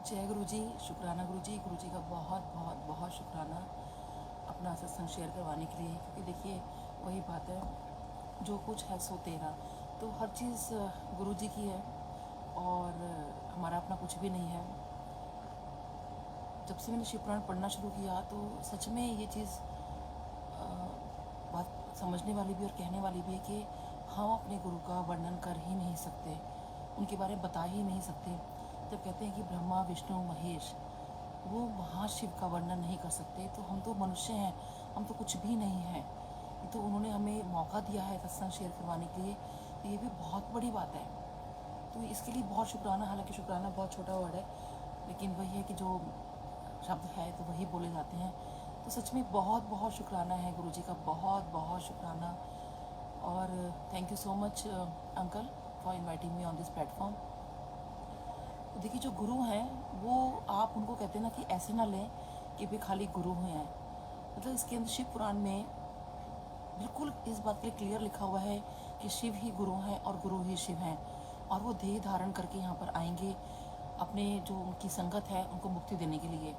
जय गुरु जी। शुक्राना गुरु जी का बहुत बहुत बहुत शुक्राना अपना सत्संग शेयर करवाने के लिए, क्योंकि देखिए वही बात है, जो कुछ है सो तेरा। तो हर चीज़ गुरु जी की है और हमारा अपना कुछ भी नहीं है। जब से मैंने शिव पुराण पढ़ना शुरू किया तो सच में ये चीज़ बात समझने वाली भी और कहने वाली भी है कि हम अपने गुरु का वर्णन कर ही नहीं सकते, उनके बारे में बता ही नहीं सकते। जब कहते हैं कि ब्रह्मा विष्णु महेश, वो महाशिव का वर्णन नहीं कर सकते, तो हम तो मनुष्य हैं, हम तो कुछ भी नहीं हैं। तो उन्होंने हमें मौका दिया है सत्संग शेयर करवाने के लिए, तो ये भी बहुत बड़ी बात है। तो इसके लिए बहुत शुक्राना। हालांकि शुक्राना बहुत छोटा वर्ड है, लेकिन वही है कि जो शब्द है तो वही बोले जाते हैं। तो सच में बहुत बहुत शुक्राना है गुरु जी का, बहुत बहुत शुक्राना। और thank you so much uncle for inviting me on this platform. देखिए जो गुरु हैं वो, आप उनको कहते हैं ना कि ऐसे ना लें कि वे खाली गुरु हुए हैं। मतलब इसके अंदर शिव पुराण में बिल्कुल इस बात के लिए क्लियर लिखा हुआ है कि शिव ही गुरु हैं और गुरु ही शिव हैं, और वो देह धारण करके यहाँ पर आएंगे अपने जो उनकी संगत है उनको मुक्ति देने के लिए।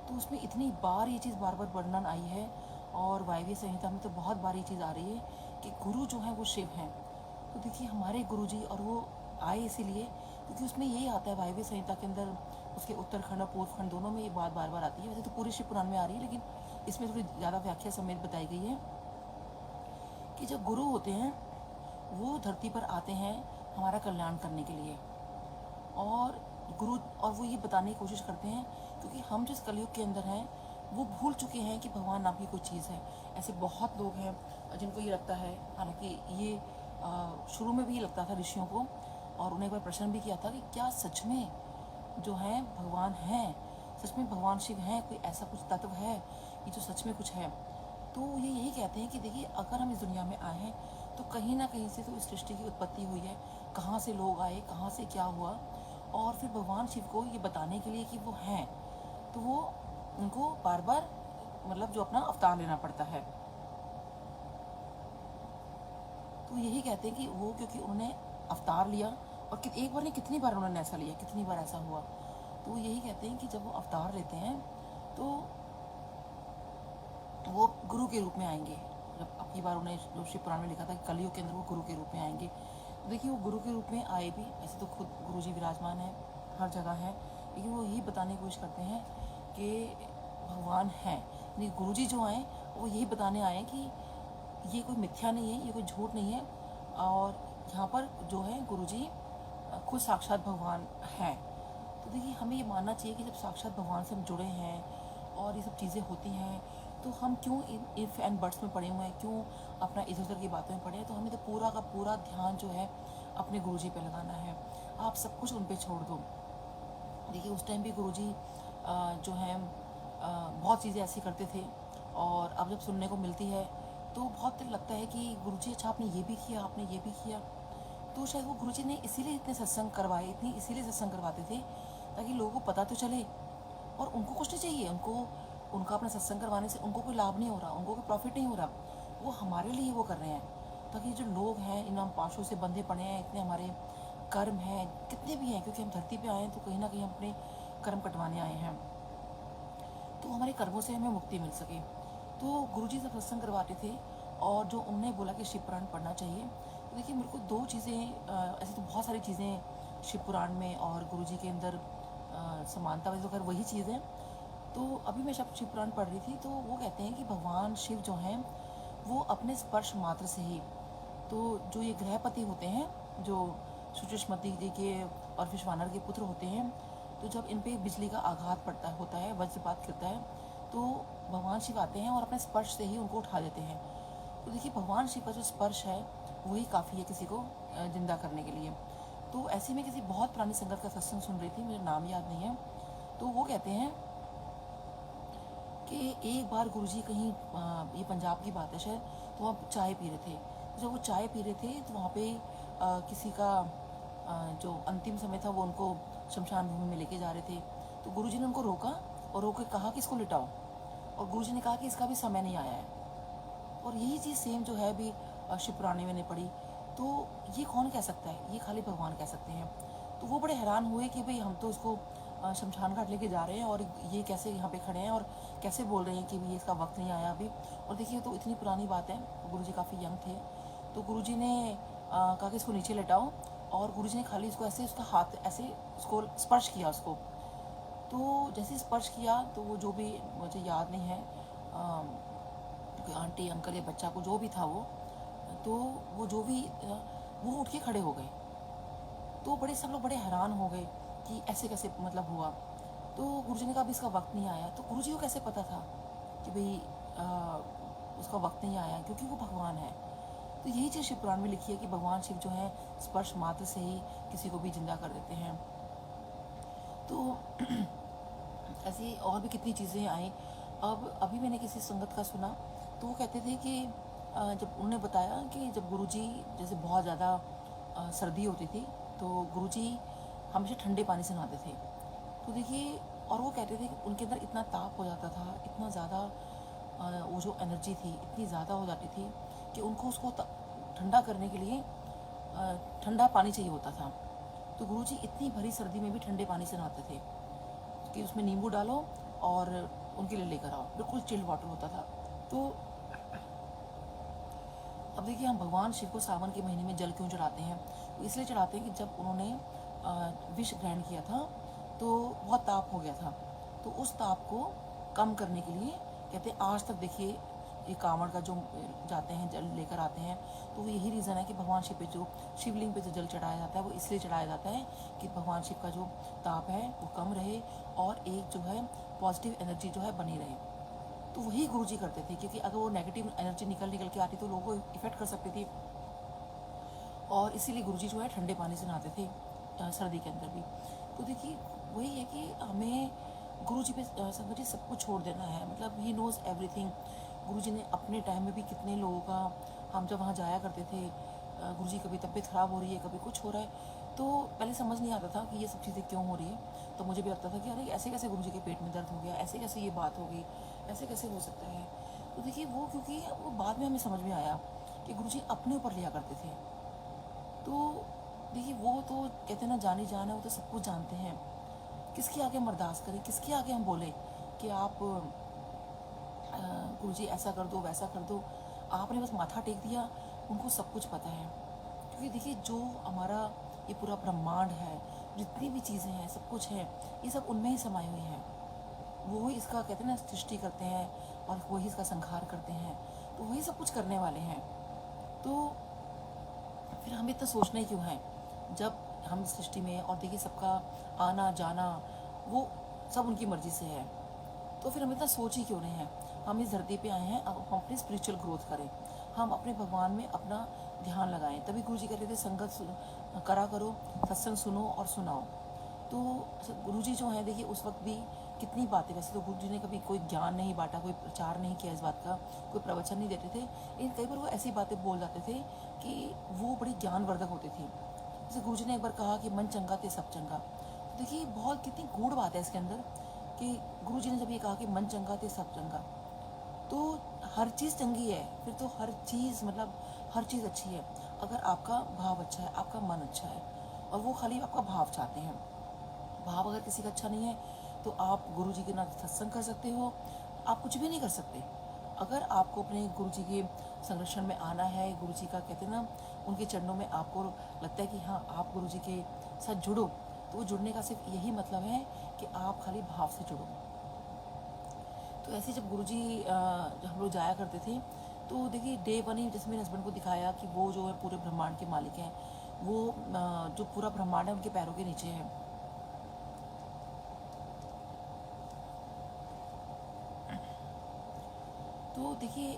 तो उसमें इतनी बार ये चीज़ बार बार वर्णन आई है, और वायव्य संहिता में तो बहुत बार ये चीज़ आ रही है कि गुरु जो हैं वो शिव हैं। तो देखिए हमारे गुरु जी, और वो आए इसीलिए क्योंकि उसमें यही आता है वायव्य संहिता के अंदर, उसके उत्तरखंड और पूर्वखंड दोनों में ये बात बार बार आती है। वैसे तो पूरे शिव पुराण में आ रही है, लेकिन इसमें थोड़ी ज़्यादा व्याख्या समेत बताई गई है कि जब गुरु होते हैं वो धरती पर आते हैं हमारा कल्याण करने के लिए। और गुरु, और वो ये बताने की कोशिश करते हैं, क्योंकि हम जिस कलयुग के अंदर हैं वो भूल चुके हैं कि भगवान नाम की कोई चीज़ है। ऐसे बहुत लोग हैं जिनको ये लगता है, हालांकि ये शुरू में भी ये लगता था ऋषियों को, और उन्हें एक बार प्रश्न भी किया था कि क्या सच में जो है भगवान हैं, सच में भगवान शिव हैं, कोई ऐसा कुछ तत्व है कि जो सच में कुछ है। तो ये यही कहते हैं कि देखिए अगर हम इस दुनिया में आए हैं तो कहीं ना कहीं से तो इस सृष्टि की उत्पत्ति हुई है, कहाँ से लोग आए, कहाँ से क्या हुआ, और फिर भगवान शिव को ये बताने के लिए कि वो हैं, तो वो उनको बार बार मतलब जो अपना अवतार लेना पड़ता है। तो यही कहते हैं कि वो, क्योंकि उन्होंने अवतार लिया, और एक बार नहीं कितनी बार उन्होंने ऐसा लिया, कितनी बार ऐसा हुआ। तो वो यही कहते हैं कि जब वो अवतार लेते हैं तो वो गुरु के रूप में आएंगे। जब अब की बार उन्हें जो शिव पुराण में लिखा था कि कलयुग के अंदर वो गुरु के रूप में आएंगे, तो देखिए वो गुरु के रूप में आए भी, ऐसे तो खुद गुरु जी विराजमान है हर जगह है, लेकिन वो यही बताने की कोशिश करते हैं कि भगवान हैं। यानी गुरु जी जो आए वो यही बताने आए कि ये कोई मिथ्या नहीं है, ये कोई झूठ नहीं है, और यहाँ पर जो है गुरु जी खुद साक्षात भगवान हैं। तो देखिए हमें ये मानना चाहिए कि जब साक्षात भगवान से हम जुड़े हैं और ये सब चीज़ें होती हैं, तो हम क्यों इन इफ़ एंड बट्स में पड़े हुए हैं, क्यों अपना इधर उधर की बातों में पड़े हैं। तो हमें तो पूरा का पूरा ध्यान जो है अपने गुरुजी पे लगाना है। आप सब कुछ उन पे छोड़ दो। देखिए उस टाइम भी गुरुजी जो हैं बहुत चीज़ें ऐसी करते थे, और अब जब सुनने को मिलती है तो बहुत लगता है कि गुरुजी अच्छा आपने ये भी किया, आपने ये भी किया। तो शायद वो गुरुजी ने इसीलिए इतने सत्संग करवाए, इतनी इसीलिए सत्संग करवाते थे ताकि लोगों को पता तो चले, और उनको कुछ नहीं चाहिए, उनको उनका अपना सत्संग करवाने से उनको कोई लाभ नहीं हो रहा, उनको कोई प्रॉफिट नहीं हो रहा, वो हमारे लिए वो कर रहे हैं ताकि जो लोग हैं इन हम पाशों से बंधे पड़े हैं, इतने हमारे कर्म हैं कितने भी हैं, क्योंकि हम धरती पे आए हैं तो कहीं ना कहीं हम अपने कर्म कटवाने आए हैं, तो हमारे कर्मों से हमें मुक्ति मिल सके। तो गुरुजी जब सत्संग करवाते थे और जो उन्होंने बोला कि शिव पुराण पढ़ना चाहिए, तो देखिए मेरे को दो चीज़ें, ऐसी तो बहुत सारी चीज़ें शिव पुराण में और गुरुजी के अंदर समानता वैसे तो खैर वही चीज़ है। तो अभी मैं जब शिव पुराण पढ़ रही थी तो वो कहते हैं कि भगवान शिव जो हैं वो अपने स्पर्श मात्र से ही, तो जो ये ग्रहपति होते हैं, जो सुषमती जी के और विश्वानर के पुत्र होते हैं, तो जब इन पे बिजली का आघात पड़ता होता है, वज्रपात करता है, तो भगवान शिव आते हैं और अपने स्पर्श से ही उनको उठा देते हैं। तो देखिए भगवान शिव का जो स्पर्श है वही काफ़ी है किसी को जिंदा करने के लिए। तो ऐसे में किसी बहुत पुरानी संगत का सत्संग सुन रही थी, मुझे नाम याद नहीं है, तो वो कहते हैं कि एक बार गुरुजी कहीं ये पंजाब की बात है शायद, तो वहाँ चाय पी रहे थे। तो जब वो चाय पी रहे थे तो वहाँ पे किसी का जो अंतिम समय था वो उनको शमशान भूमि में लेके जा रहे थे। तो गुरुजी ने उनको रोका और रोक के कहा कि इसको लिटाओ, और गुरुजी ने कहा कि इसका भी समय नहीं आया है। और यही चीज़ सेम जो है अभी शिव पुराणे में मैंने पढ़ी। तो ये कौन कह सकता है, ये खाली भगवान कह सकते हैं। तो वो बड़े हैरान हुए कि भाई हम तो इसको शमशान घाट लेके जा रहे हैं और ये कैसे यहाँ पे खड़े हैं और कैसे बोल रहे हैं कि ये इसका वक्त नहीं आया अभी। और देखिए तो इतनी पुरानी बात है, गुरुजी काफ़ी यंग थे, तो गुरुजी ने कहा कि इसको नीचे लेटाओ, और गुरुजी ने खाली इसको ऐसे उसका हाथ ऐसे उसको स्पर्श किया उसको। तो जैसे स्पर्श किया तो वो जो भी, मुझे याद नहीं है कोई आंटी अंकल या बच्चा को जो भी था वो, तो वो जो भी वो उठ के खड़े हो गए। तो बड़े सब लोग बड़े हैरान हो गए कि ऐसे कैसे मतलब हुआ। तो गुरुजी ने कहा अभी इसका वक्त नहीं आया। तो गुरुजी को कैसे पता था कि भाई उसका वक्त नहीं आया, क्योंकि वो भगवान है। तो यही चीज़ शिव पुराण में लिखी है कि भगवान शिव जो है स्पर्श मात्र से ही किसी को भी जिंदा कर देते हैं। तो ऐसी और भी कितनी चीज़ें आई। अब अभी मैंने किसी संगत का सुना, तो वो कहते थे कि जब उन्होंने बताया कि जब गुरुजी जैसे बहुत ज़्यादा सर्दी होती थी, तो गुरुजी हमेशा ठंडे पानी से नहाते थे। तो देखिए, और वो कहते थे कि उनके अंदर इतना ताप हो जाता था, इतना ज़्यादा वो जो एनर्जी थी इतनी ज़्यादा हो जाती थी कि उनको उसको ठंडा करने के लिए ठंडा पानी चाहिए होता था। तो गुरुजी इतनी भरी सर्दी में भी ठंडे पानी से नहाते थे कि उसमें नींबू डालो और उनके लिए लेकर आओ, बिल्कुल चिल्ड वाटर होता था। तो अब देखिए, हम भगवान शिव को सावन के महीने में जल क्यों चढ़ाते हैं? तो इसलिए चढ़ाते हैं कि जब उन्होंने विष ग्रहण किया था तो बहुत ताप हो गया था, तो उस ताप को कम करने के लिए कहते हैं, आज तक देखिए ये कांवड़ का जो जाते हैं जल लेकर आते हैं, तो वो यही रीज़न है कि भगवान शिव पे जो शिवलिंग पे जो जल चढ़ाया जाता है वो इसलिए चढ़ाया जाता है कि भगवान शिव का जो ताप है वो कम रहे और एक जो है पॉजिटिव एनर्जी जो है बनी रहे। तो वही गुरुजी करते थे, क्योंकि अगर वो नेगेटिव एनर्जी निकल के आती तो लोगों को इफेक्ट कर सकती थी, और इसीलिए गुरुजी जो है ठंडे पानी से नहाते थे सर्दी के अंदर भी। तो देखिए, वही है कि हमें गुरुजी पे संगत जी सब कुछ छोड़ देना है, मतलब ही नोज़ एवरीथिंग। गुरुजी ने अपने टाइम में भी कितने लोगों का, हम जब वहाँ जाया करते थे, गुरुजी कभी तबीयत ख़राब हो रही है, कभी कुछ हो रहा है, तो पहले समझ नहीं आता था कि ये सब चीज़ें क्यों हो रही है। तो मुझे भी लगता था कि अरे ऐसे कैसे गुरुजी के पेट में दर्द हो गया, ऐसे कैसे ये बात हो गई, ऐसे कैसे हो सकता है। तो देखिए, वो क्योंकि वो बाद में हमें समझ में आया कि गुरुजी अपने ऊपर लिया करते थे। तो देखिए, वो तो कहते हैं ना, जानी जान है, वो तो सब कुछ जानते हैं। किसके आगे हम अरदास करें, किसके आगे हम बोलें कि आप गुरुजी ऐसा कर दो, वैसा कर दो। आपने बस माथा टेक दिया, उनको सब कुछ पता है। क्योंकि देखिए, जो हमारा ये पूरा ब्रह्मांड है, जितनी भी चीज़ें हैं, सब कुछ है, ये सब उनमें ही समाई हुई हैं। वो ही इसका कहते हैं ना सृष्टि करते हैं और वही इसका संहार करते हैं, तो वही सब कुछ करने वाले हैं। तो फिर हमें इतना सोचना ही क्यों है, जब हम सृष्टि में, और देखिए सबका आना जाना वो सब उनकी मर्जी से है, तो फिर हम इतना सोच ही क्यों रहे हैं। हम इस धरती पे आए हैं, अब हम अपनी स्पिरिचुअल ग्रोथ करें, हम अपने भगवान में अपना ध्यान लगाएं। तभी गुरुजी कहते थे संगत करा करो, सत्संग सुनो और सुनाओ। तो गुरुजी जो हैं, देखिए उस वक्त भी कितनी बातें, वैसे तो गुरुजी ने कभी कोई ज्ञान नहीं बांटा, कोई प्रचार नहीं किया इस बात का, कोई प्रवचन नहीं देते थे, लेकिन कई बार वो ऐसी बातें बोल जाते थे कि वो बड़ी ज्ञानवर्धक होती थी। जैसे गुरुजी ने एक बार कहा कि मन चंगा ते सब चंगा। तो देखिए, बहुत कितनी गूढ़ बात है इसके अंदर कि गुरुजी ने जब ये कहा कि मन चंगा ते सब चंगा, तो हर चीज़ चंगी है, फिर तो हर चीज़, मतलब हर चीज़ अच्छी है अगर आपका भाव अच्छा है, आपका मन अच्छा है, और वो खाली आपका भाव चाहते हैं। भाव अगर किसी का अच्छा नहीं है तो आप गुरुजी के ना सत्संग कर सकते हो, आप कुछ भी नहीं कर सकते। अगर आपको अपने गुरुजी के संरक्षण में आना है, गुरुजी का कहते हैं ना, उनके चरणों में आपको लगता है कि हाँ आप गुरुजी के साथ जुड़ो, तो वो जुड़ने का सिर्फ यही मतलब है कि आप खाली भाव से जुड़ो। तो ऐसे जब गुरुजी जब हम लोग जाया करते थे, तो देखिए डे वन ही जैसे मेरे हस्बैंड को दिखाया कि वो जो है पूरे ब्रह्मांड के मालिक हैं, वो जो पूरा ब्रह्मांड है उनके पैरों के नीचे है। तो देखिए,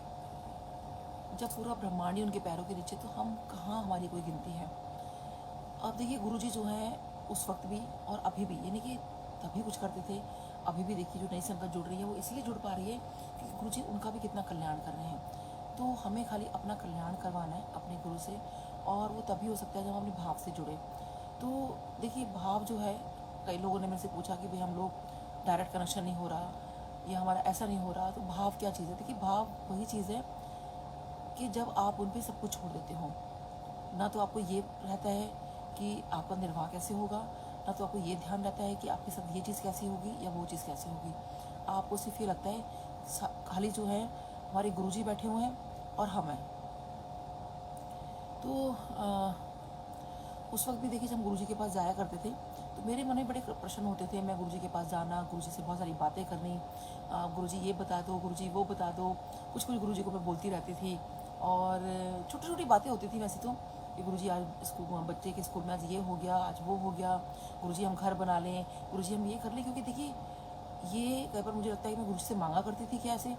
जब पूरा ब्रह्मांड ही उनके पैरों के नीचे, तो हम कहाँ, हमारी कोई गिनती है। अब देखिए, गुरुजी जो हैं उस वक्त भी और अभी भी, यानी कि तभी कुछ करते थे, अभी भी देखिए जो नई संगत जुड़ रही है वो इसलिए जुड़ पा रही है क्योंकि गुरुजी उनका भी कितना कल्याण कर रहे हैं। तो हमें खाली अपना कल्याण करवाना है अपने गुरु से, और वो तभी हो सकता है जब हम अपने भाव से जुड़े। तो देखिए, भाव जो है, कई लोगों ने मेरे से पूछा कि भाई हम लोग डायरेक्ट कनेक्शन नहीं हो रहा या हमारा ऐसा नहीं हो रहा, तो भाव क्या चीज़ है? देखिए, भाव वही चीज़ है कि जब आप उन पर सब कुछ छोड़ देते हो, ना तो आपको ये रहता है कि आपका निर्वाह कैसे होगा, ना तो आपको ये ध्यान रहता है कि आपके साथ ये चीज़ कैसी होगी या वो चीज़ कैसी होगी। आपको सिर्फ ये लगता है खाली जो है हमारे गुरुजी बैठे हुए हैं और हम हैं। तो उस वक्त भी देखिए जब हम गुरुजी के पास जाया करते थे तो मेरे मन में बड़े प्रश्न होते थे। मैं गुरुजी के पास जाना, गुरुजी से बहुत सारी बातें करनी, गुरुजी ये बता दो, गुरुजी वो बता दो, कुछ कुछ गुरुजी को मैं बोलती रहती थी। और छोटी छोटी बातें होती थी वैसे तो, कि गुरुजी आज स्कूल, बच्चे के स्कूल में आज ये हो गया, आज वो हो गया, गुरुजी हम घर बना लें, गुरुजी हम ये कर लें। क्योंकि देखिए ये कई बार मुझे लगता है कि मैं गुरुजी से मांगा करती थी क्या ऐसे,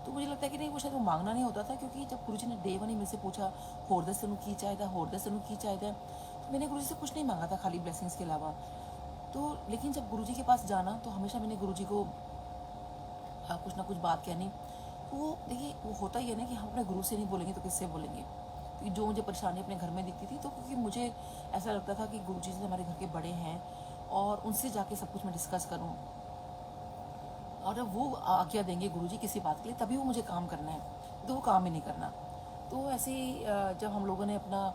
तो मुझे लगता है कि नहीं, वो शायद वो मांगना नहीं होता था। क्योंकि जब गुरुजी ने डे वन ही मेरे से पूछा होर दसनू की चाहिए, होर दसनू की चाहिए, तो मैंने गुरुजी से कुछ नहीं मांगा था खाली ब्लेसिंग्स के अलावा। तो लेकिन जब गुरुजी के पास जाना तो हमेशा मैंने गुरुजी को कुछ ना कुछ बात कहनी। तो वो देखिए वो होता ही है ना कि हम अपने गुरु से नहीं बोलेंगे तो किससे बोलेंगे। क्योंकि जो मुझे परेशानी अपने घर में दिखती थी, तो क्योंकि मुझे ऐसा लगता था कि गुरुजी से हमारे घर के बड़े हैं और उनसे जाके सब कुछ मैं डिस्कस करूँ, और जब वो आज्ञा देंगे गुरुजी किसी बात के लिए तभी वो मुझे काम करना है, तो वो काम ही नहीं करना। तो ऐसे ही जब हम लोगों ने अपना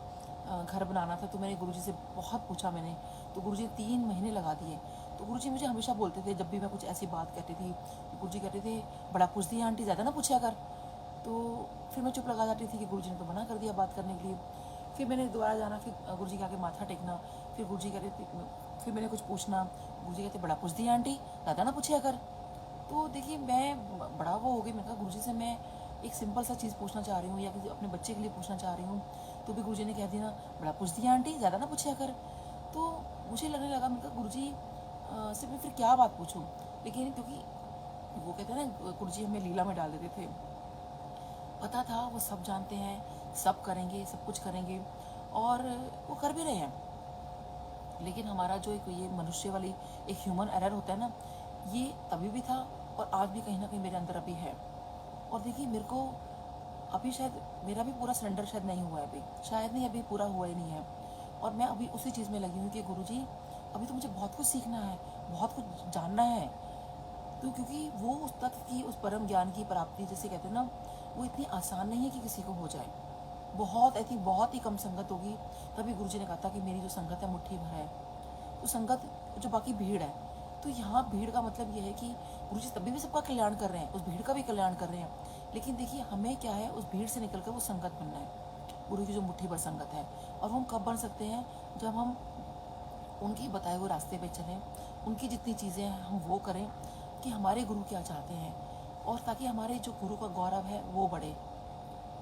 घर बनाना था तो मैंने गुरुजी से बहुत पूछा मैंने, तो गुरुजी 3 महीने लगा दिए। तो गुरुजी मुझे हमेशा बोलते थे, जब भी मैं कुछ ऐसी बात कहती थी तो गुरुजी कहते थे बड़ा पूछती है आंटी, ज़्यादा ना पूछा कर। तो फिर मैं चुप लगा जाती थी कि गुरुजी ने तो मना कर दिया बात करने के लिए। फिर मैंने दोबारा जाना, फिर गुरुजी के आगे माथा टेकना, फिर गुरुजी कहते थे, फिर मैंने कुछ पूछना, गुरुजी कहते बड़ा पूछती है आंटी, ज़्यादा ना पूछा कर। तो देखिए मैं बड़ा वो हो गई, मैंने कहा गुरुजी से मैं एक सिंपल सा चीज़ पूछना चाह रही हूँ या किसी अपने बच्चे के लिए पूछना चाह रही हूँ, तो भी गुरुजी ने कह दिया ना बड़ा पूछ दिया आंटी, ज़्यादा ना पूछा कर। तो मुझे लगने लगा, मैंने कहा गुरुजी से मैं फिर क्या बात पूछूँ। लेकिन क्योंकि वो कहते हैं ना गुरुजी हमें लीला में डाल देते थे, पता था वो सब जानते हैं, सब करेंगे, सब कुछ करेंगे, और वो कर भी रहे हैं। लेकिन हमारा जो एक ये मनुष्य वाली एक ह्यूमन एरर होता है ना, ये तभी भी था और आज भी कहीं ना कहीं मेरे अंदर अभी है। और देखिए मेरे को अभी शायद मेरा भी पूरा सरेंडर शायद नहीं हुआ है, अभी शायद नहीं, अभी पूरा हुआ ही नहीं है। और मैं अभी उसी चीज़ में लगी हूँ कि गुरुजी अभी तो मुझे बहुत कुछ सीखना है, बहुत कुछ जानना है। तो क्योंकि वो उस तत्व की, उस परम ज्ञान की प्राप्ति जिसे कहते हैं ना, वो इतनी आसान नहीं है कि किसी को हो जाए। बहुत ऐसी बहुत ही कम संगत होगी। तभी गुरुजी ने कहा था कि मेरी जो संगत है मुट्ठी भर है। तो संगत जो बाकी भीड़ है, तो यहाँ भीड़ का मतलब ये है कि गुरुजी तभी भी सबका कल्याण कर रहे हैं, उस भीड़ का भी कल्याण कर रहे हैं। लेकिन देखिए हमें क्या है, उस भीड़ से निकल कर वो संगत बनना है, गुरु की जो मुट्ठी भर संगत है। और हम कब बन सकते हैं, जब हम उनके बताए हुए रास्ते पे चलें, उनकी जितनी चीज़ें हैं हम वो करें कि हमारे गुरु क्या चाहते हैं, और ताकि हमारे जो गुरु का गौरव है वो बढ़े।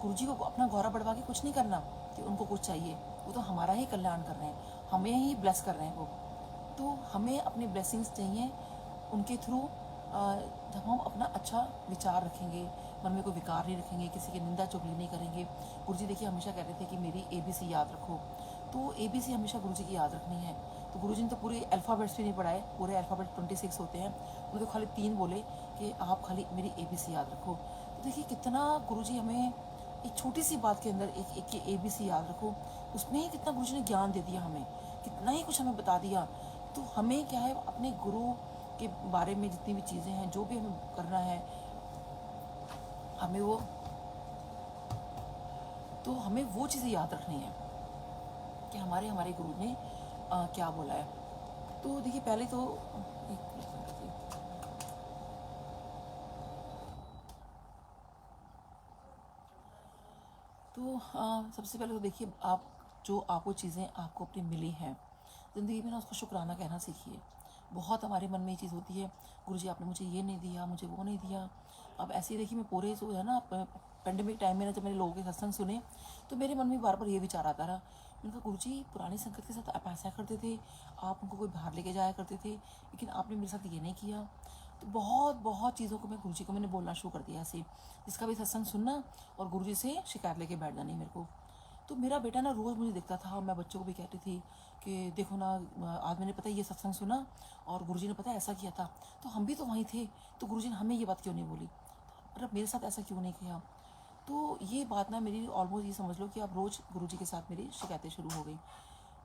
गुरुजी को अपना गौरव बढ़वा के कुछ नहीं करना कि उनको कुछ चाहिए, वो तो हमारा ही कल्याण कर रहे हैं, हमें ही ब्लेस कर रहे हैं वो। तो हमें अपनी ब्लेसिंग्स चाहिए उनके थ्रू। जब हम अपना अच्छा विचार रखेंगे, मन में कोई विकार नहीं रखेंगे, किसी की निंदा चुगली नहीं करेंगे। गुरुजी देखिए हमेशा कहते थे कि मेरी ABC याद रखो, तो ABC हमेशा गुरुजी की याद रखनी है। तो गुरुजी ने तो पूरे अल्फ़ाबेट्स भी नहीं पढ़ाए, पूरे अल्फ़ाबेट 26 होते हैं, उनको खाली 3 बोले कि आप खाली मेरी ABC याद रखो। तो देखिए कितना गुरुजी हमें एक छोटी सी बात के अंदर एक एक ABC याद रखो, उसमें ही कितना गुरुजी ने ज्ञान दे दिया हमें, कितना ही कुछ हमें बता दिया। तो हमें क्या है, अपने गुरु के बारे में जितनी भी चीज़ें हैं, जो भी हमें करना है, हमें वो, तो हमें वो चीज़ें याद रखनी है कि हमारे हमारे गुरु ने क्या बोला है। तो देखिए पहले तो सबसे पहले तो देखिए आप जो आपको चीज़ें आपको अपनी मिली हैं ज़िंदगी में ना, उसको शुक्राना कहना सीखिए। बहुत हमारे मन में ये चीज़ होती है, गुरुजी आपने मुझे ये नहीं दिया, मुझे वो नहीं दिया। अब ऐसे ही देखिए मैं पूरे जो है ना पेंडेमिक टाइम में ना, जब मैंने लोगों के सत्संग सुने तो मेरे मन में बार बार ये विचार आता रहा। मैंने कहा गुरुजी पुरानी संगत के साथ आप ऐसा करते थे, आप उनको कोई बाहर लेके जाया करते थे, लेकिन आपने मेरे साथ ये नहीं किया। तो बहुत बहुत चीज़ों को मैं गुरुजी को मैंने बोलना शुरू कर दिया ऐसे, जिसका भी सत्संग सुनना और गुरुजी से शिकायत लेके बैठ जानी मेरे को। तो मेरा बेटा ना रोज़ मुझे दिखता था, और मैं बच्चों को भी कहती थी कि देखो ना, आज मैंने पता है ये सत्संग सुना और गुरुजी ने पता है ऐसा किया था, तो हम भी तो वहीं थे, तो गुरुजी ने हमें ये बात क्यों नहीं बोली, मतलब मेरे साथ ऐसा क्यों नहीं किया। तो ये बात ना मेरी ऑलमोस्ट ये समझ लो कि अब रोज़ गुरुजी के साथ मेरी शिकायतें शुरू हो गई।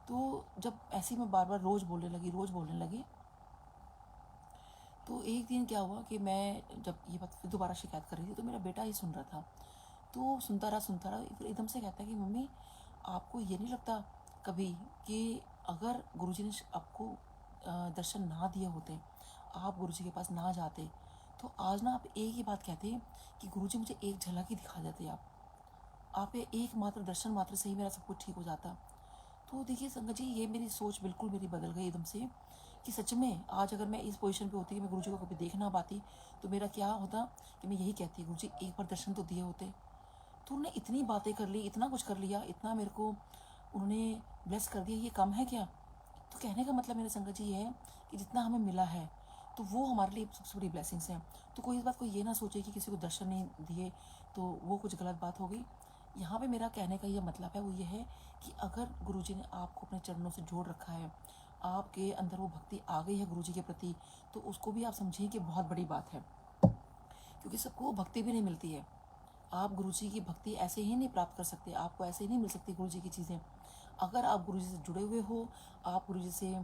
तो जब ऐसे ही मैं बार बार रोज़ बोलने लगी, तो एक दिन क्या हुआ कि मैं जब ये बात फिर दोबारा शिकायत कर रही थी, तो मेरा बेटा ही सुन रहा था। तो सुनता रहा, फिर एकदम से कहता है कि मम्मी आपको ये नहीं लगता कभी कि अगर गुरुजी ने आपको दर्शन ना दिए होते, आप गुरु जी के पास ना जाते, तो आज ना आप एक ही बात कहते कि गुरु जी मुझे एक झलक ही दिखा देते आप ये एक मात्र दर्शन मात्र से ही मेरा सब कुछ ठीक हो जाता। तो देखिए संगत जी, ये मेरी सोच बिल्कुल मेरी बदल गई एकदम से कि सच में आज अगर मैं इस पोजीशन पे होती कि मैं गुरुजी को कभी देख ना पाती, तो मेरा क्या होता कि मैं यही कहती, गुरुजी एक बार दर्शन तो दिए होते। तो उन्होंने इतनी बातें कर ली, इतना कुछ कर लिया, इतना मेरे को उन्होंने ब्लेस कर दिया, ये कम है क्या? तो कहने का मतलब मेरे संगत जी ये है कि जितना हमें मिला है तो वो हमारे लिए सबसे बड़ी ब्लेसिंग्स हैं। तो कोई इस बात को ये ना सोचे कि किसी को दर्शन नहीं दिए तो वो कुछ गलत बात हो गई। यहाँ पे मेरा कहने का ये मतलब है, वो ये है कि अगर गुरुजी ने आपको अपने चरणों से जोड़ रखा है, आपके अंदर वो भक्ति आ गई है गुरुजी के प्रति, तो उसको भी आप समझिए कि बहुत बड़ी बात है, क्योंकि सबको वो भक्ति भी नहीं मिलती है। आप गुरुजी की भक्ति ऐसे ही नहीं प्राप्त कर सकते, आपको ऐसे ही नहीं मिल सकती गुरुजी की चीज़ें। अगर आप गुरुजी से जुड़े हुए हो, आप गुरुजी से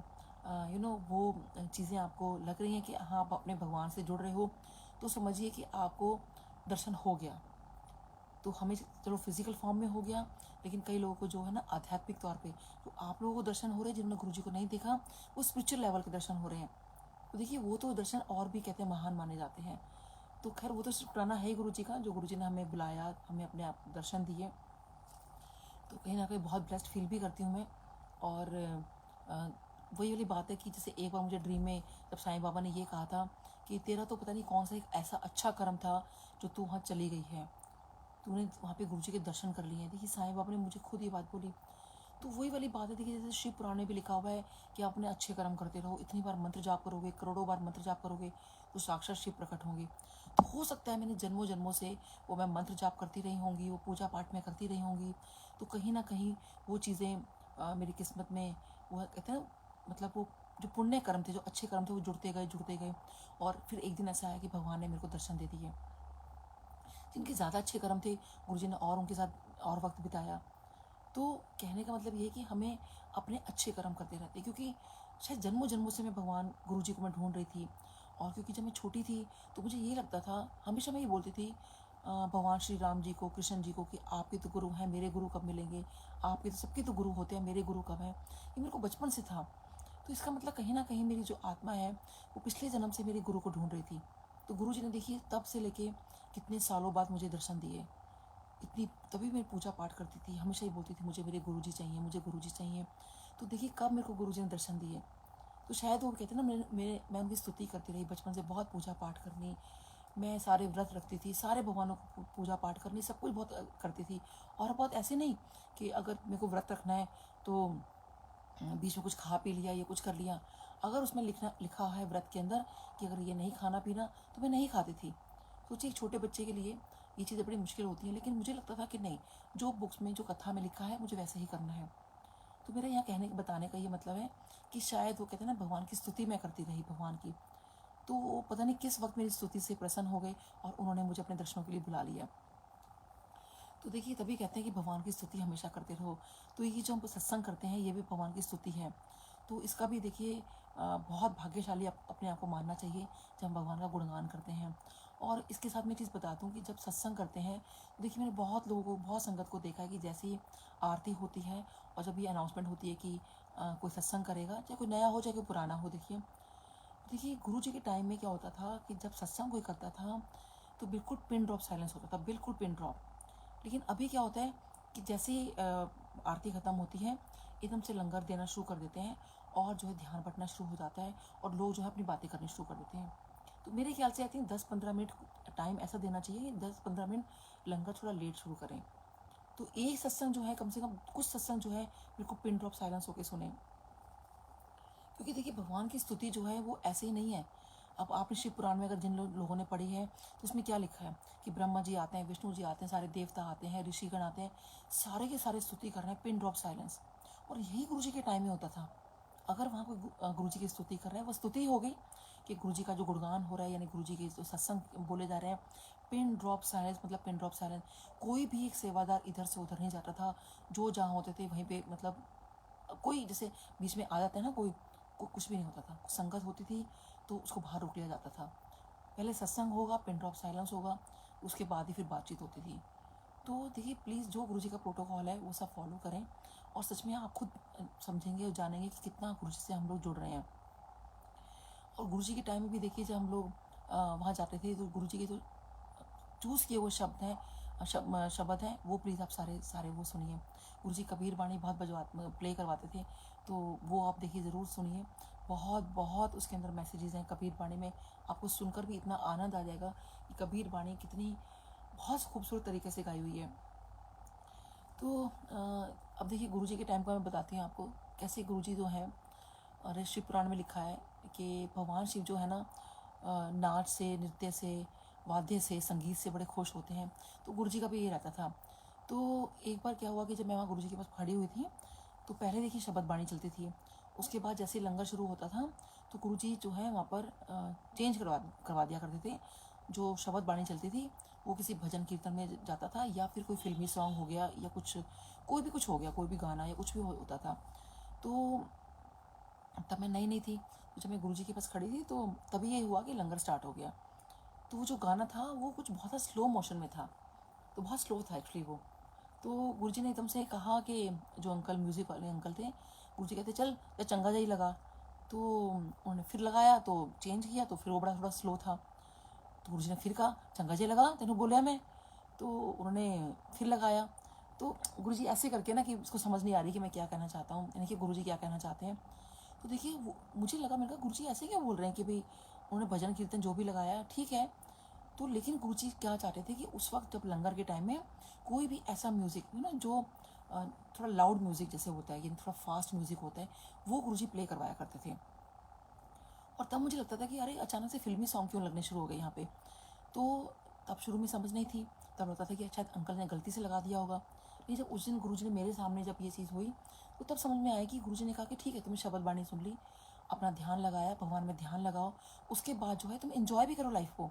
वो चीज़ें आपको लग रही हैं कि हाँ आप अपने भगवान से जुड़ रहे हो, तो समझिए कि आपको दर्शन हो गया। तो हमें चलो फिजिकल फॉर्म में हो गया, लेकिन कई लोगों को जो है ना आध्यात्मिक तौर पे जो आप लोगों को दर्शन हो रहे हैं, जिन्होंने गुरुजी को नहीं देखा, वो स्पिरिचुअल लेवल के दर्शन हो रहे हैं। तो देखिए वो तो दर्शन और भी कहते हैं महान माने जाते हैं। तो खैर वो तो शुक्राना है ही गुरु जी का, जो गुरु जी ने हमें बुलाया, हमें अपने आप दर्शन दिए। तो कहीं ना कहीं बहुत ब्लेस्ड फील भी करती हूँ मैं। और वही वाली बात है कि जैसे एक बार मुझे ड्रीम में जब साईं बाबा ने ये कहा था कि तेरा तो पता नहीं कौन सा एक ऐसा अच्छा कर्म था जो तू वहाँ चली गई है, तूने वहाँ पे गुरु जी के दर्शन कर लिए हैं। देखिए साईं बाबा ने मुझे खुद ये बात बोली। तो वही वाली बात है, देखिए जैसे शिव पुराण में भी लिखा हुआ है कि आप अपने अच्छे कर्म करते रहो, इतनी बार मंत्र जाप करोगे, करोड़ों बार मंत्र जाप करोगे, तो साक्षात शिव प्रकट होंगे। तो हो सकता है मैंने जन्मों जन्मों से वो मैं मंत्र जाप करती रही होंगी, वो पूजा पाठ में करती रही होंगी, तो कहीं ना कहीं वो चीज़ें मेरी किस्मत में, वो कहते हैं मतलब वो जो पुण्य कर्म थे, जो अच्छे कर्म थे, वो जुड़ते गए। और फिर एक दिन ऐसा आया कि भगवान ने मेरे को दर्शन दे दिए। जिनके ज़्यादा अच्छे कर्म थे, गुरुजी ने और उनके साथ और वक्त बिताया। तो कहने का मतलब ये है कि हमें अपने अच्छे कर्म करते रहते, क्योंकि शायद जन्मों जन्मों से मैं भगवान गुरुजी को मैं ढूंढ रही थी। और क्योंकि जब मैं छोटी थी तो मुझे ये लगता था, हमेशा मैं ये बोलती थी भगवान श्री राम जी को, कृष्ण जी को, कि आपके तो गुरु हैं, मेरे गुरु कब मिलेंगे? आपके तो सबके तो गुरु होते हैं, मेरे गुरु कब हैं? ये मेरे को बचपन से था। तो इसका मतलब कहीं ना कहीं मेरी जो आत्मा है वो पिछले जन्म से मेरे गुरु को ढूंढ रही थी। तो गुरु जी ने देखिए तब से लेके कितने सालों बाद मुझे दर्शन दिए। इतनी तभी मैं पूजा पाठ करती थी, हमेशा ही बोलती थी मुझे मेरे गुरुजी चाहिए, मुझे गुरुजी चाहिए। तो देखिए कब मेरे को गुरुजी ने दर्शन दिए। तो शायद वो कहते हैं ना, मैं उनकी स्तुति करती रही बचपन से, बहुत पूजा पाठ करनी, मैं सारे व्रत रखती थी, सारे भगवानों को पूजा पाठ करनी, सब कुछ बहुत करती थी। और बहुत ऐसे नहीं कि अगर मेरे को व्रत रखना है तो बीच में कुछ खा पी लिया, ये कुछ कर लिया। अगर उसमें लिखा है व्रत के अंदर कि अगर ये नहीं खाना पीना, तो मैं नहीं खाती थी। सोचिए एक छोटे बच्चे के लिए ये चीज़ें बड़ी मुश्किल होती हैं, लेकिन मुझे लगता था कि नहीं, जो बुक्स में जो कथा में लिखा है मुझे वैसे ही करना है। तो मेरा यहाँ बताने का ये मतलब है कि शायद वो कहते हैं ना, भगवान की स्तुति मैं करती रही भगवान की, तो वो पता नहीं किस वक्त मेरी स्तुति से प्रसन्न हो गए और उन्होंने मुझे अपने दर्शनों के लिए बुला लिया। तो देखिए तभी कहते हैं कि भगवान की स्तुति हमेशा करते रहो। तो ये जो हम सत्संग करते हैं ये भी भगवान की स्तुति है। तो इसका भी देखिए बहुत भाग्यशाली अपने आप को मानना चाहिए जब हम भगवान का गुणगान करते हैं। और इसके साथ मैं चीज़ बता दूं कि जब सत्संग करते हैं तो देखिए मैंने बहुत लोगों को, बहुत संगत को देखा है कि जैसे ही आरती होती है और जब ये अनाउंसमेंट होती है कि कोई सत्संग करेगा, चाहे कोई नया हो चाहे कोई पुराना हो, देखिए गुरु जी के टाइम में क्या होता था कि जब सत्संग कोई करता था तो बिल्कुल पिन ड्रॉप साइलेंस होता था, बिल्कुल पिन ड्रॉप। लेकिन अभी क्या होता है कि जैसे ही आरती ख़त्म होती है, एकदम से लंगर देना शुरू कर देते हैं और जो है ध्यान बटना शुरू हो जाता है और लोग जो है अपनी बातें करनी शुरू कर देते हैं। तो मेरे ख्याल से आई थिंक 10-15 मिनट टाइम ऐसा देना चाहिए कि 10-15 मिनट लंगर थोड़ा लेट शुरू करें। तो एक सत्संग जो है, कम से कम कुछ सत्संग जो है बिल्कुल पिन ड्रॉप साइलेंस होकर सुने। क्योंकि देखिए भगवान की स्तुति जो है वो ऐसे ही नहीं है। अब आपने शिव पुराण में अगर जिन लोगों ने पढ़ी है तो उसमें क्या लिखा है कि ब्रह्मा जी आते हैं, विष्णु जी आते हैं, सारे देवता आते हैं, ऋषिगण आते हैं, सारे के सारे स्तुति कर रहे हैं, पिन ड्रॉप साइलेंस। और यही गुरु जी के टाइम में होता था। अगर वहाँ कोई गुरु जी की स्तुति कर रहा है, वो स्तुति हो गई कि गुरु जी का जो गुणगान हो रहा है, यानी गुरु जी के जो सत्संग बोले जा रहे हैं, पिन ड्रॉप साइलेंस, मतलब पिन ड्रॉप साइलेंस। कोई भी एक सेवादार इधर से उधर नहीं जाता था, जो जहाँ होते थे वहीं पे, मतलब कोई जैसे बीच में आ जाता है ना कोई, कुछ भी नहीं होता था। संगत होती थी तो उसको बाहर रोक लिया जाता था। पहले सत्संग होगा, पिन ड्रॉप साइलेंस होगा, उसके बाद ही फिर बातचीत होती थी। तो देखिए प्लीज़ जो गुरुजी का प्रोटोकॉल है वो सब फॉलो करें और सच में आप खुद समझेंगे और जानेंगे कि कितना गुरुजी से हम लोग जुड़ रहे हैं। और गुरुजी के टाइम में भी देखिए, जब हम लोग वहाँ जाते थे तो गुरुजी के जो चूज़ किए वो शब्द हैं, शब्द हैं, वो प्लीज़ आप सारे सारे वो सुनिए। गुरुजी कबीर बाणी बहुत प्ले करवाते थे, तो वो आप देखिए ज़रूर सुनिए। बहुत बहुत उसके अंदर मैसेजेस हैं कबीर बाणी में, आपको सुनकर भी इतना आनंद आ जाएगा कि कबीर बाणी कितनी बहुत खूबसूरत तरीके से गाई हुई है। तो अब देखिए गुरुजी के टाइम का मैं बताती हूँ आपको कैसे गुरुजी जो है, और शिव पुराण में लिखा है कि भगवान शिव जो है ना, नाच से, नृत्य से, वाद्य से, संगीत से बड़े खुश होते हैं। तो गुरुजी का भी ये रहता था। तो एक बार क्या हुआ कि जब मैं वहाँ गुरुजी के पास खड़ी हुई थी, तो पहले देखिए शबद बाणी चलती थी। उसके बाद जैसे लंगर शुरू होता था तो गुरुजी जो है वहाँ पर चेंज करवा दिया करते थे। जो शबद बाणी चलती थी वो किसी भजन कीर्तन में जाता था, या फिर कोई फिल्मी सॉन्ग हो गया, या कुछ कोई भी कुछ हो गया, कोई भी गाना या कुछ भी होता था। तो तब मैं नई नहीं थी, तो जब मैं गुरुजी के पास खड़ी थी तो तभी ये हुआ कि लंगर स्टार्ट हो गया। तो वो जो गाना था वो कुछ बहुत सा स्लो मोशन में था, तो बहुत स्लो था एक्चुअली वो। तो गुरुजी ने एकदम से कहा कि जो अंकल, म्यूज़िक वाले अंकल थे, गुरुजी कहते चल या चंगा जा ही लगा। तो उन्होंने फिर लगाया, तो चेंज किया, तो फिर वो बड़ा थोड़ा स्लो था। तो गुरुजी ने फिर कहा चंगा जा लगा, तेनों बोलिया मैं। तो उन्होंने फिर लगाया। तो गुरुजी ऐसे करके ना कि उसको समझ नहीं आ रही कि मैं क्या कहना चाहता हूँ, यानी कि गुरुजी क्या कहना चाहते हैं। तो देखिए मुझे लगा, मैंने कहा गुरुजी ऐसे क्या बोल रहे हैं कि भाई उन्होंने भजन कीर्तन जो भी लगाया ठीक है। तो लेकिन गुरुजी क्या चाहते थे कि उस वक्त जब लंगर के टाइम में कोई भी ऐसा म्यूज़िक है ना जो थोड़ा लाउड म्यूज़िक जैसे होता है, यानी थोड़ा फास्ट म्यूज़िक होता है, वो गुरुजी प्ले करवाया करते थे। और तब मुझे लगता था कि अरे अचानक से फिल्मी सॉन्ग क्यों लगने शुरू हो गए यहाँ पे। तो तब शुरू में समझ नहीं थी, तब लगता था कि शायद अंकल ने गलती से लगा दिया होगा। लेकिन जब उस दिन गुरुजी ने मेरे सामने जब ये चीज़ हुई, तो तब समझ में आया कि गुरुजी ने कहा कि ठीक है, तुमने शब्द बाणी सुन ली, अपना ध्यान लगाया, भगवान में ध्यान लगाओ, उसके बाद जो है तुम इन्जॉय भी करो लाइफ को।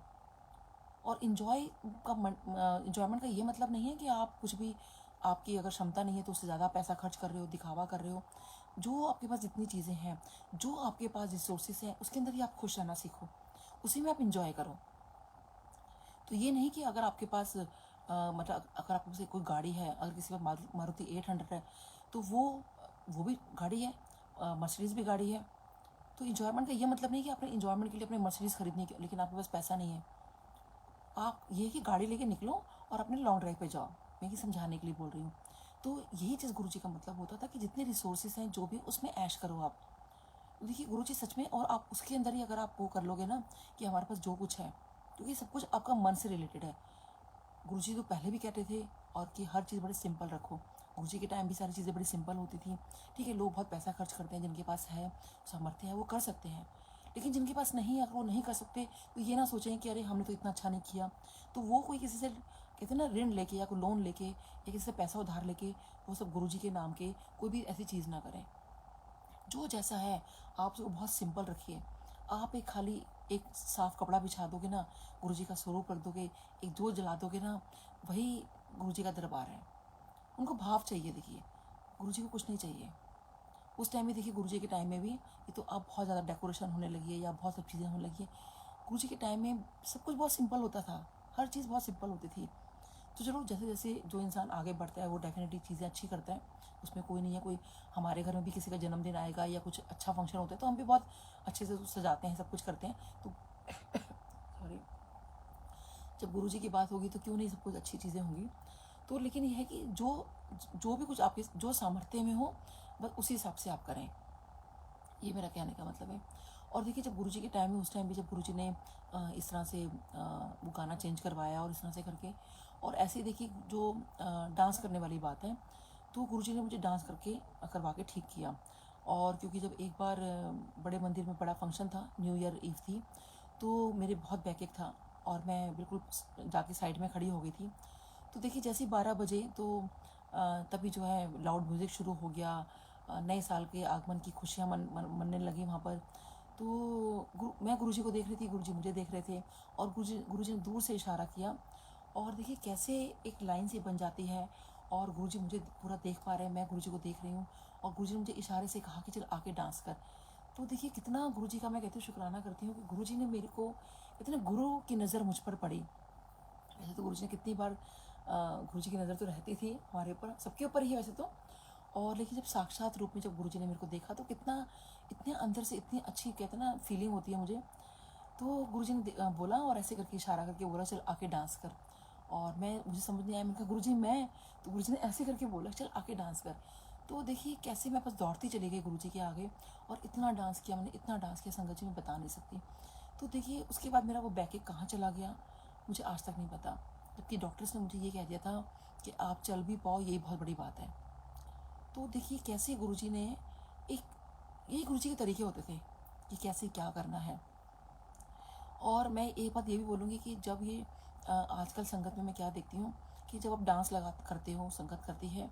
और इन्जॉयमेंट का ये मतलब नहीं है कि आप कुछ भी, आपकी अगर क्षमता नहीं है तो उससे ज़्यादा पैसा खर्च कर रहे हो, दिखावा कर रहे हो। जो आपके पास जितनी चीज़ें हैं, जो आपके पास रिसोर्सेज हैं, उसके अंदर ही आप खुश रहना सीखो, उसी में आप इंजॉय करो। तो ये नहीं कि अगर आपके पास मतलब अगर आपके पास कोई गाड़ी है, अगर किसी का मारुति 800 है, तो वो भी गाड़ी है, मर्सिडीज़ भी गाड़ी है। तो इन्जॉयमेंट का ये मतलब नहीं कि आपने इन्जॉयमेंट के लिए अपनी मर्सिडीज़ खरीदनी है, लेकिन आपके पास पैसा नहीं है। आप ये कि गाड़ी लेके निकलो और अपने लॉन्ग ड्राइव पे जाओ, मैं ये समझाने के लिए बोल रही हूँ। तो यही चीज़ गुरुजी का मतलब होता था कि जितने रिसोर्सेज हैं जो भी, उसमें ऐश करो आप। देखिए गुरुजी सच में, और आप उसके अंदर ही अगर आप वो कर लोगे ना कि हमारे पास जो कुछ है, क्योंकि सब कुछ आपका मन से रिलेटेड है। गुरुजी तो पहले भी कहते थे और कि हर चीज़ बड़े सिंपल रखो। गुरुजी के टाइम भी सारी चीज़ें बड़ी सिंपल होती थी। ठीक है, लोग बहुत पैसा खर्च करते हैं, जिनके पास है, सामर्थ्य है, वो कर सकते हैं। लेकिन जिनके पास नहीं है, अगर वो नहीं कर सकते, तो ये ना सोचें कि अरे हमने तो इतना अच्छा नहीं किया। तो वो कोई किसी से कहते हैं ना ऋण लेके, या कोई लोन लेके, या किसी से पैसा उधार लेके, वो सब गुरुजी के नाम के कोई भी ऐसी चीज़ ना करें। जो जैसा है आप उसको बहुत सिंपल रखिए। आप एक खाली एक साफ कपड़ा बिछा दोगे ना, गुरुजी का स्वरूप रख दोगे, एक जोत जला दोगे ना, वही गुरुजी का दरबार है। उनको भाव चाहिए। देखिए गुरुजी को कुछ नहीं चाहिए। उस टाइम में देखिए गुरुजी के टाइम में भी, ये तो अब बहुत ज़्यादा डेकोरेशन होने लगी है या बहुत सब चीज़ें होने लगी है। गुरुजी के टाइम में सब कुछ बहुत सिंपल होता था, हर चीज़ बहुत सिंपल होती थी। तो चलो जैसे जैसे जो इंसान आगे बढ़ता है वो डेफिनेटली चीज़ें अच्छी करता है, उसमें कोई नहीं है। कोई हमारे घर में भी किसी का जन्मदिन आएगा या कुछ अच्छा फंक्शन होता है, तो हम भी बहुत अच्छे से सजाते हैं, सब कुछ करते हैं। तो सॉरी, जब गुरुजी की बात होगी तो क्यों नहीं सब कुछ अच्छी चीज़ें होंगी। तो लेकिन यह है कि जो जो भी कुछ आपके जो सामर्थ्य में हो, बस उसी हिसाब से आप करें, ये मेरा कहने का मतलब है। और देखिए जब गुरुजी के टाइम में, उस टाइम भी जब गुरुजी ने इस तरह से वो गाना चेंज करवाया और इस तरह से करके, और ऐसे ही देखिए जो डांस करने वाली बात है, तो गुरुजी ने मुझे डांस करके करवा के ठीक किया। और क्योंकि जब एक बार बड़े मंदिर में बड़ा फंक्शन था, न्यू ईयर ईव थी, तो मेरे बहुत बैकएक था और मैं बिल्कुल जाके साइड में खड़ी हो गई थी। तो देखिए जैसे ही 12 बजे, तो तभी जो है लाउड म्यूज़िक शुरू हो गया। नए साल के आगमन की खुशियाँ मनने लगी वहाँ पर। तो मैं गुरुजी को देख रही थी, गुरुजी मुझे देख रहे थे, और गुरुजी ने दूर से इशारा किया, और देखिए कैसे एक लाइन सी बन जाती है, और गुरुजी मुझे पूरा देख पा रहे हैं, मैं गुरुजी को देख रही हूँ, और गुरुजी ने मुझे इशारे से कहा कि चल आके डांस कर। तो देखिए कितना गुरुजी का मैं कहती हूँ शुक्राना करती हूँ कि गुरुजी ने मेरे को, इतने गुरु की नज़र मुझ पर पड़ी। वैसे तो गुरुजी ने कितनी बार, गुरुजी की नज़र तो रहती थी हमारे ऊपर, सबके ऊपर ही है वैसे तो। और लेकिन जब साक्षात रूप में जब गुरुजी ने मेरे को देखा तो कितना, इतने अंदर से इतनी अच्छी कहते हैं ना फीलिंग होती है मुझे। तो गुरुजी ने बोला और ऐसे करके इशारा करके बोला चल आके डांस कर। और मुझे समझ नहीं आया, मैंने कहा गुरुजी मैं, तो गुरुजी ने ऐसे करके बोला चल आके डांस कर। तो देखिए कैसे मैं बस दौड़ती चली गई गुरुजी के आगे, और इतना डांस किया मैंने, इतना डांस किया संगत जी मैं बता नहीं सकती। तो देखिए उसके बाद मेरा वो बैक कहाँ चला गया मुझे आज तक नहीं पता, जबकि डॉक्टर्स ने मुझे ये कह दिया था कि आप चल भी पाओ यही बहुत बड़ी बात है। तो देखिए कैसे गुरुजी ने एक, यही गुरुजी के तरीके होते थे कि कैसे क्या करना है। और मैं एक बात ये भी बोलूँगी कि जब ये आजकल संगत में मैं क्या देखती हूँ कि जब आप डांस करते हो, संगत करती है,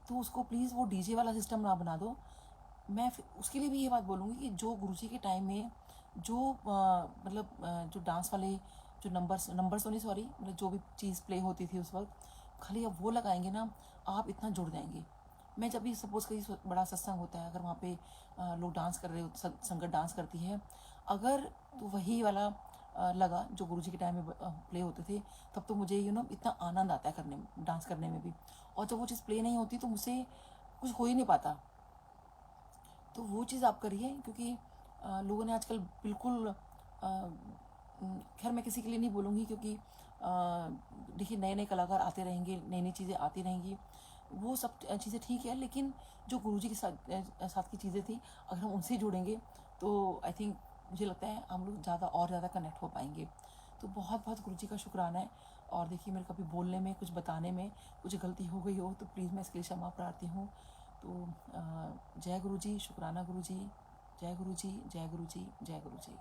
तो उसको प्लीज़ वो डीजे वाला सिस्टम ना बना दो। मैं फिर उसके लिए भी ये बात बोलूँगी कि जो गुरुजी के टाइम में जो जो डांस वाले जो नंबर्स तो नहीं, सॉरी, मतलब जो भी चीज़ प्ले होती थी उस वक्त, खाली आप वो लगाएंगे ना, आप इतना जुड़ जाएंगे। मैं जब भी सपोज़ कहीं बड़ा सत्संग होता है, अगर वहाँ पे लोग डांस कर रहे हो, संगत डांस करती है, अगर तो वही वाला लगा जो गुरुजी के टाइम में प्ले होते थे, तब तो मुझे इतना आनंद आता है करने में, डांस करने में भी। और जब वो चीज़ प्ले नहीं होती तो मुझसे कुछ हो ही नहीं पाता। तो वो चीज़ आप करिए, क्योंकि लोगों ने आजकल बिल्कुल खैर मैं किसी के लिए नहीं बोलूँगी, क्योंकि देखिए नए नए कलाकार आते रहेंगे, नई नई चीज़ें आती रहेंगी, वो सब चीज़ें ठीक है, लेकिन जो गुरुजी के साथ की चीज़ें थी, अगर हम उनसे जुड़ेंगे तो आई थिंक, मुझे लगता है हम लोग ज़्यादा कनेक्ट हो पाएंगे। तो बहुत बहुत गुरुजी का शुक्राना है। और देखिए मेरे कभी बोलने में, कुछ बताने में कुछ गलती हो गई हो तो प्लीज़ मैं इसके लिए क्षमा प्रार्थी हूँ। तो जय गुरु जी, शुक्राना गुरु जी, जय गुरु जी, जय गुरु जी, जय गुरु जी।